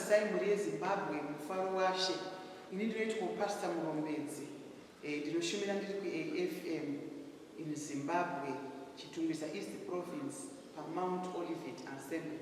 tarisai muri yeZimbabwe mufaro washe. Ini ndinoitwa Pastor Murombedzi. Ndinoshumira ndiri kuAFM in Zimbabwe, Chitungwiza East Province, Mount Olivet Assembly.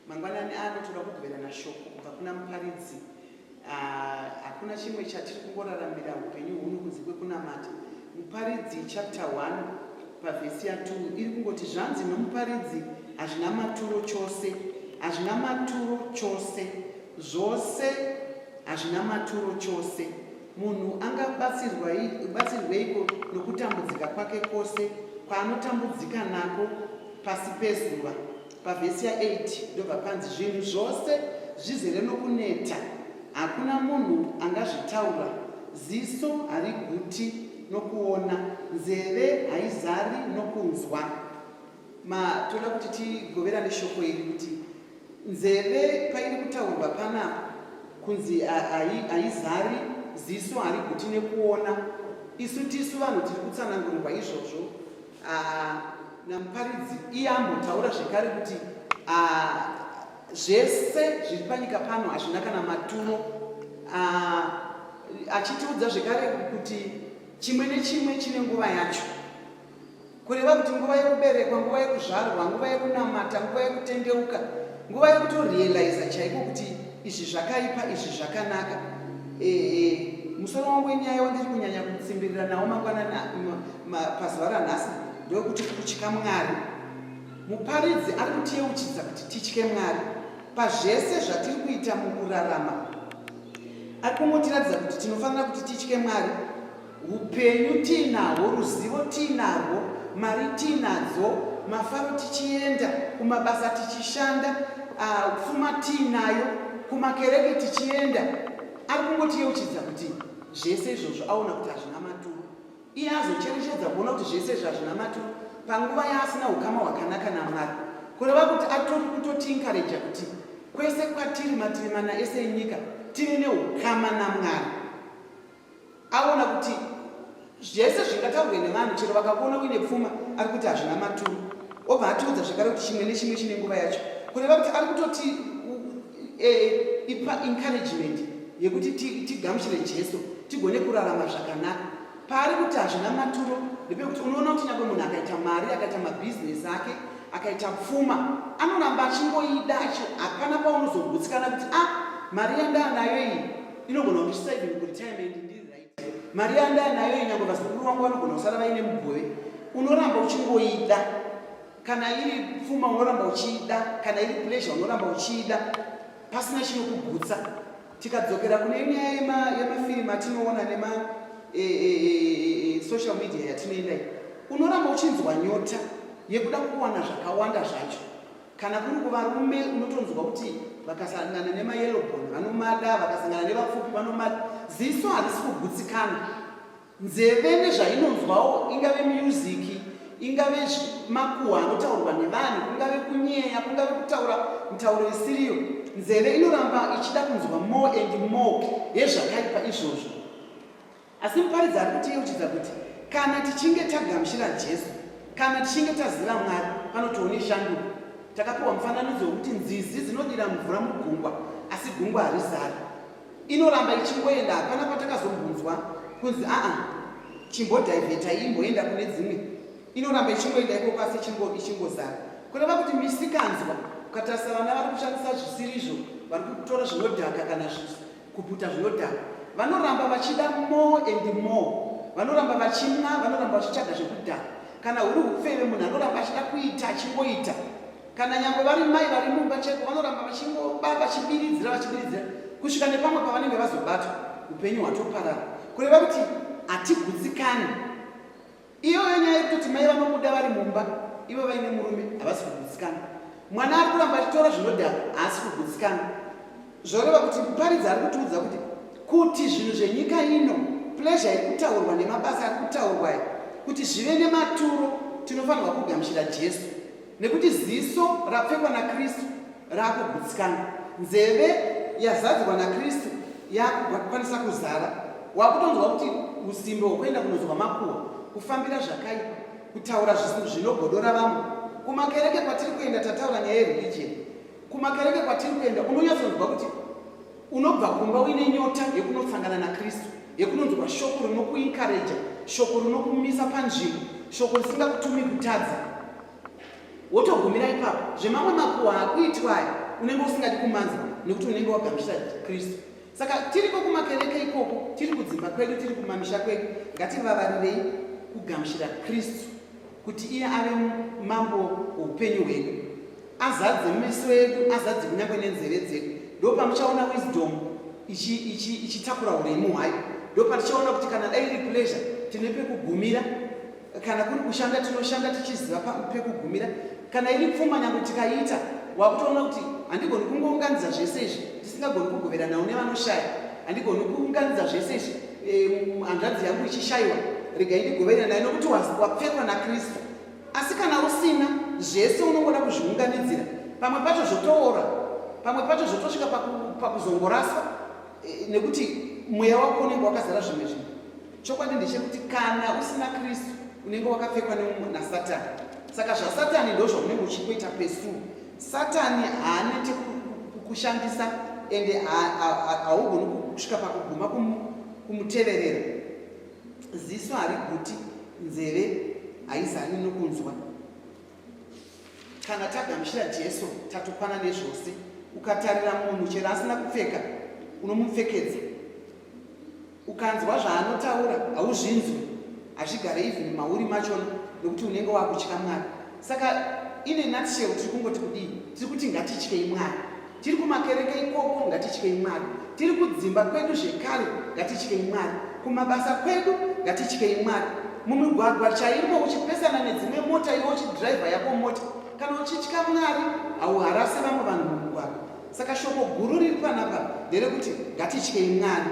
Mangwanani ano toda kubverana shoko kubva kuna muparidzi. Hakuna chimwe chatiri kungoraramira upenyu huno kunze kwekunamata. Muparidzi chapter 1 pavhesi ya 2 iri kungoti zvanzi nomuparidzi hazvina maturo chose, hazvina maturo chose, zvose hazvina maturo chose. Munhu angabatsirweiko nokutambudzika kwake kwose kwaanotambudzika nako pasi pezuva. Pavhesi ya 8 ndobva panzi zvinhu zvose zvizere nokuneta, hakuna munhu angazvitaura, ziso hariguti nokuona, nzeve haizari nokunzwa. Toda kuti tigoverane shoko iri kuti nzeve pairi kutaurwa panapa kunzi haizari, ziso hariguti nekuona. Isu tisu vanhu tiri kutsanangurirwa izvozvo namuparidzi. Iye ambotaura zvekare kuti zvese zviri panyika pano hazvina kana maturo, achitiudza zvekare kuti chimwe nechimwe chine nguva yacho. Kureva kuti nguva yekuberekwa, nguva yekuzvarwa, nguva yekunamata, nguva yekutendeuka, nguva yekutorealiza chaiko kuti izvi zvakaipa, izvi zvakanaka. Musoro wangu wenyaya wandiri kunyanya kutsimbirira nawo pazuva ranhasi ndokuti kutya Mwari. Muparidzi ari kutiyeuchidza kuti titye Mwari pazvese zvatiri kuita mukurarama. Ari kungotiratidza kuti tinofanira kuti titye Mwari. Upenyu tiinahwo, ruzivo tiinarwo, mari tiinadzo, mafaro tichienda, kumabasa tichishanda, pfuma tiinayo, kumakereke tichienda. Ari kungotiyeuchidza kuti zvese izvozvo aona kuti hazvina maturo. Iye azocherechedza kuona kuti zvese izvo hazvina maturo panguva yaasina ukama hwakanaka naMwari. Kureva kuti atori kutotiinkareja kuti kwese kwatiri matiri mana ese enyika tive neukama naMwari. Aona kuti zvese zvingataurwe nevanhu chero vakakuona uine pfuma ari kuti hazvina maturo. Obva atiudza zvekare kuti chimwe nechimwe chine nguva yacho. Kureva kuti ari kutoti ipa encouragement yekuti tigamuchire Jesu tigone kurarama zvakanaka. Paari kuti hazvina maturo ndepekuti unoona kuti nyangwe munhu akaita mari, akaita mabhizinesi ake, akaita pfuma, anoramba achingoida, hapana paunozogutsikana kuti mari yandaanayo iyi inogona kundisaiva kuretirement ndiri right. Mari yandaanayo iyi nyangwe vazukuru vangu vanogona kusara vaine mugove. Unoramba uchingoida. Kana iri pfuma unoramba uchiida, kana iri pleasure unoramba uchiida, pasina chinokugutsa. Tikadzokera kune nyaya yemafirimu atinoona social media yatinoenda iyi, unoramba uchinzwa nyota yekuda kuwana zvakawanda zvacho. Kana kuri kuvarume unotonzwa kuti vakasangana nemayelobhoni vanomada, vakasangana nevapfupi vanomada. Ziso harisi kugutsikana. Nzeve nezvainonzwawo, ingave musiki, ingave makuhwa anotaurwa nevanhu, kungave kunyeya, kungave kutaura mitauro isiriyo, nzeve inoramba ichida kunzwa more and more yezvakaipa izvozvo. Asi muparidzi ari kutiyeuchidza kuti kana tichinge tagamuchira Jesu, kana tichinge taziva Mwari, panotoone shanduko. Takapiwa mufananidzo wekuti nzizi dzinodira mvura mugungwa, asi gungwa harizari. Inoramba ichingoenda, hapana patakazombunzwa kunzi chimbodhaivheta imboenda kune dzimwe. Inoramba ichingoenda ikoko asi ichingozara. Kureva kuti misikanzwa, ukatarisa vana vari kushandisa zvisirizvo, vari kutora zvinodhaka kana kuputa zvinodhaka, vanoramba vachida more and more. Vanoramba vachimwa, vanoramba vachitsvaga zvekudhaka. Kana huri ufeve munhu anoramba achida kuita achingoita. Kana nyangwe vari mai vari mumba cheko vanoramba vachibiridzira kusvika nepamwe pavanenge vazobatwa upenyu hwatoparara. Kureva kuti hatigutsikani. Iyo nyaya yekuti mai vanobuda vari mumba, ivo vaine murume havasi kugutsikana. Mwana ari kuramba achitora zvinodhaka haasi kugutsikana. Zvoreva kuti muparidzi ari kutiudza kuti zvinhu zvenyika ino, pleasure iri kutaurwa nemabasa ari kutaurwa kuti zvive nematuro, tinofanirwa kugamuchira Jesu. Nekuti ziso rapfekwa naKristu raakugutsikana. Nzeve yazadzwa naKristu yakukwanisa kuzara. Wakutonzwa kuti usimbe hwokuenda kunonzwa makuhwa, kufambira zvakaipa, kutaura zvinhu zvinogodora vamwe. Kumakereke kwatiri kuenda tataura nyaya yereligion. Kumakereke kwatiri kuenda unonyatsonzwa kuti unobva kumba uine nyota yekunosangana naKristu, yekunonzwa shoko rinokuencourage, shoko rinokumisa panzvimbo, shoko risingakutumi kutadza, wotogumira ipapo zvemamwe makuhwa akuitwa aya unenge usingadi kumanzwa nekuti unenge wagamuchira Kristu. Saka tiriko kumakereke ikoko, tiri kudzimba kwedu, tiri kumamisha kwedu, ngativavarirei kugamuchira Kristu kuti iye ave mambo woupenyu hwedu, azadze meso edu, azadze kunyange nenzeve dzedu. Ndo pamuchaona wisdom ichitakura uremu hwayo. Ndo patichaona kuti kana dai iri pleasure tine pekugumira, kana kuri kushanda tinoshanda tichiziva pekugumira, kana iri pfuma nyange tikaita wakutoona kuti handigoni kungounganidza zvese izvi tisingagoni kugovera nawo nevanoshaya, handigoni kuunganidza zvese izvi hanzvadzi yangu ichishayiwa rega indigovera nayo nokuti wapfekwa naKristu. Asi kana usina zvese unongoda kuzviunganidzira, pamwe pacho zvotoora, pamwe pacho zvotosvika pakuzongoraswa nekuti mweya wako unenge wakazara zvimwe zvinhu. Chokwadi ndechekuti kana usina Kristu unenge wakapfekwa naSatani. Saka zvaSatani ndozvo unenge uchikuita pesu. Satani haanete kukushandisa ende haugoni kusvika pakuguma kumuteverera. Ziso hariguti, nzeve haizani nokunzwa. Kana tagamuchira Jesu tatopana nezvose. Ukatarira munhu chero asina kupfeka unomupfekedza, ukanzwa zvaanotaura hauzvinzwi, hazvigare even mauri machona nokuti unenge wakutya Mwari. Saka ine nutshell tiri kungoti kudii? Tiri kuti ngatityei Mwari. Tiri kumakereke ikoko ngatityei Mwari. Tiri kudzimba kwedu zvekare ngatityei Mwari. Kumabasa kwedu ngatityei Mwari. Mumigwagwa chaimo uchipesana nedzimwe mota, iwe uchidhiraivha yako mota, kana uchitya Mwari hauharase vamwe vanhu mumugwagwa. Saka shoko guru riri panapa nderekuti ngatityei Mwari.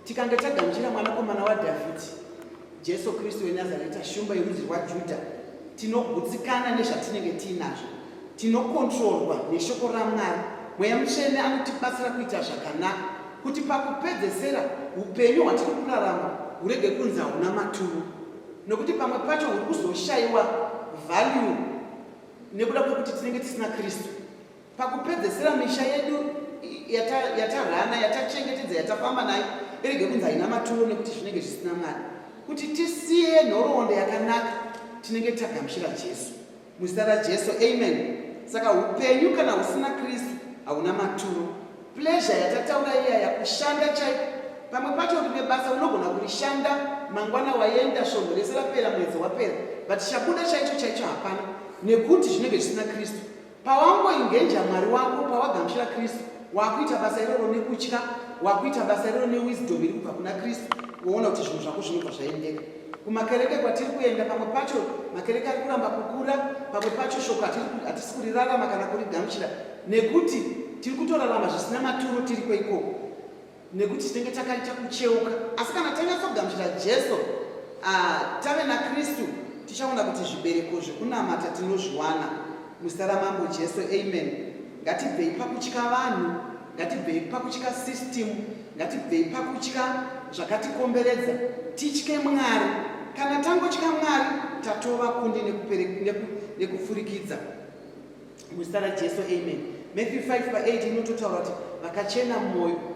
Tikange tagamuchira mwanakomana waDhavhidhi Jesu Kristu weNazareta, shumba yerudzi rwaJudha, tinogutsikana nezvatinenge tiinazvo, tinokontrolwa neshoko raMwari. Mweya Mutsvene anotibatsira kuita zvakanaka kuti pakupedzesera upenyu hwatiri kurarama hurege kunzi hauna maturo, nokuti pamwe pacho huri kuzoshayiwa value nekuda kwekuti tinenge tisina Kristu. Pakupedzesera misha yedu yatarana, yatachengetedza, yatafamba nayo irege kunzi haina maturo nekuti zvinenge zvisina Mwari. Kuti tisiye nhoroondo yakanaka tinenge tagamuchira Jesu. Muzita raJesu, amen. Saka upenyu kana usina Kristu hauna maturo. Pleasure yatataura iya yakushanda chaiko, pamwe pacho uri basa unogona kurishanda mangwana waenda shombo rese rapera, mwedzi wapera, but chabuda chaicho hapana nekuti zvinenge zvisina Kristu. Pawangoingenja Mwari wako, pawagamuchira Kristu, wakuita basa iroro nekutya, wakuita basa iroro newisdom iri kubva kuna Kristu, woona kuti zvinhu zvako zvinobva zvaendeka. Kumakereke kwatiri kuenda, pamwe pacho makereke ari kuramba kukura, pamwe pacho shoko hatisi kurirarama kana kurigamuchira nekuti tiri kutorarama zvisina maturo tiriko ikoko, nekuti tinenge takaita kucheuka. Asi kana tanyatsogamuchira Jesu, tave naKristu, tichaona kuti zvibereko zvekunamata tinozviwana. Muzita ramambo Jesu, amen. Ngatibvei pakutya vanhu, ngatibvei pakutya system, ngatibvei pakutya zvakatikomberedza, titye Mwari. Kana tangotya Mwari tatova kundi nekufurikidza. Muzita raJesu, amen. Matthew 5:8 inototaura kuti vakachena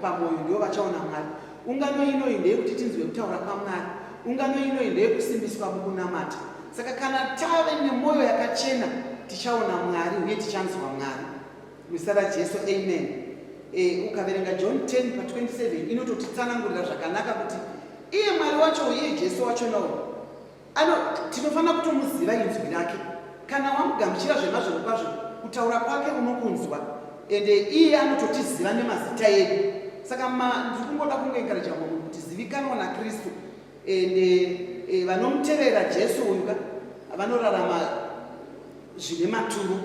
pamwoyo ndivo vachaona Mwari. Ungano inoyi ndeyekuti tinzwe kutaura kwaMwari. Ungano inoyi ndeyekusimbiswa mukunamata. Saka kana tave nemwoyo yakachena tichaona Mwari uye tichanzwa Mwari. Muzita raJesu, amen. Ukaverenga John 10:27 inototitsanangurira zvakanaka kuti iye Mwari wacho uye Jesu wacho nawo tinofanira kutomuziva inzwi rake. Kana wamugamuchira zvemazvino kwazvo, kutaura kwake unokunzwa, ende iye anototiziva nemazita edu. Saka ndiri kungoda kungoencourage munhu kuti zivikanwa naKristu, ende vanomutevera Jesu uyu vanorarama zvine maturo.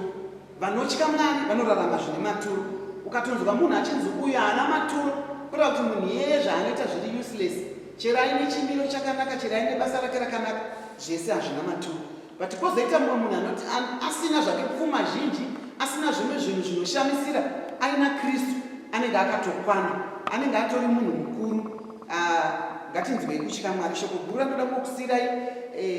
Vanotya Mwari vanorarama zvine maturo. Ukatonzwa munhu achinzi uyu haana maturo, kureva kuti munhu iyeye zvaanoita zviri useless, chero aine chimiro chakanaka, chero aine basa rake rakanaka, zvese hazvina maturo. But kwozoita mumwe munhu anoti asina zvake pfuma zhinji, asina zvimwe zvinhu zvinoshamisira, aina Kristu, anenge akatokwana, anenge atori munhu mukuru. Ngatinzwei kutya Mwari. Shoko guru ranoda kukusirai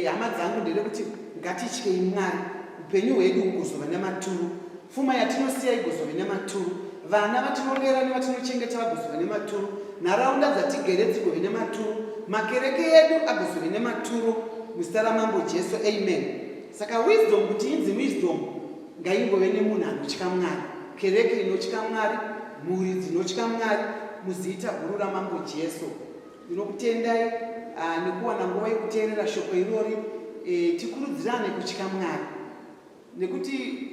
hama dzangu nderekuti ngatityei Mwari, upenyu hwedu hugozova nematuro, pfuma yatinosiya igozova nematuro, vana vatinorera nevatinochengeta vagozova nematuro, nharaunda dzatigere dzigove nematuro, makereke edu agozove nematuro muzita ramambo Jesu, amen. Saka wisdom kuti inzi wisdom ngaingove nemunhu anotya Mwari, kereke inotya Mwari, mhuri dzinotya Mwari muzita guru ramambo Jesu. Ndinokutendai nekuwana nguva yekuteerera shoko irori. Tikurudzirane kutya Mwari, nekuti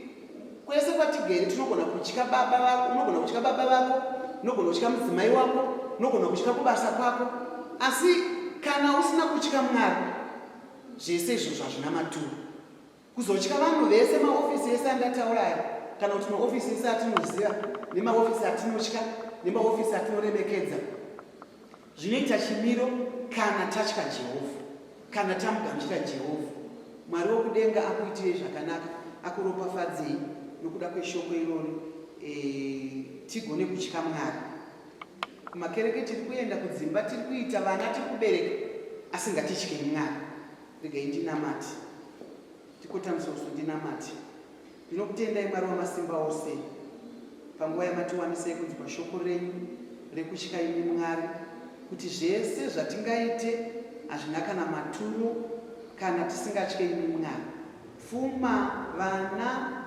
kwese kwatigere tinogona kutya baba vako, unogona kutya baba vako, unogona kutya mudzimai wako, unogona kutya kubasa kwako, asi kana usina kutya Mwari, zvese izvozvo hazvina maturo. Kuzotya vanhu vese, maofisi ese andataura aya, kana kuti maofisi ese atinoziva nemaofisi atinotya nemaofisi atinoremekedza, zvinoita chimiro kana tatya Jehovha, kana tamugamuchira Jehovha. Mwari wokudenga akuitire zvakanaka, akuropafadzei nokuda kweshoko irori, tigone kutya Mwari. Kumakereke tiri kuenda, kudzimba tiri kuita, vana tiri kubereka, asi ngatitye Mwari. Regai ndinamati, tikotamisoso ndinamati. Ndinokutendai Mwari wamasimba ose panguva yamatiwanisai kunzwa shoko renyu rekutya imi Mwari, kuti zvese zvatingaite hazvina kana maturo kana tisingatye imi Mwari. Pfuma, vana,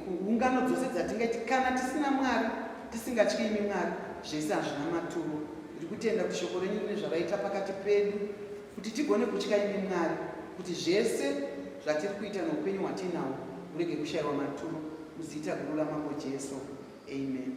kuungano dzose dzatingaite kana tisina Mwari, tisingatye imi Mwari, zvese hazvina maturo. Ndiri kutenda kuti shoko renyu rine zvaraita pakati pedu, kuti tigone kutya imi Mwari, kuti zvese zvatiri kuita noupenyu hwatinahwo urege kushayiwa maturo, muzita guru ramambo Jesu, amen.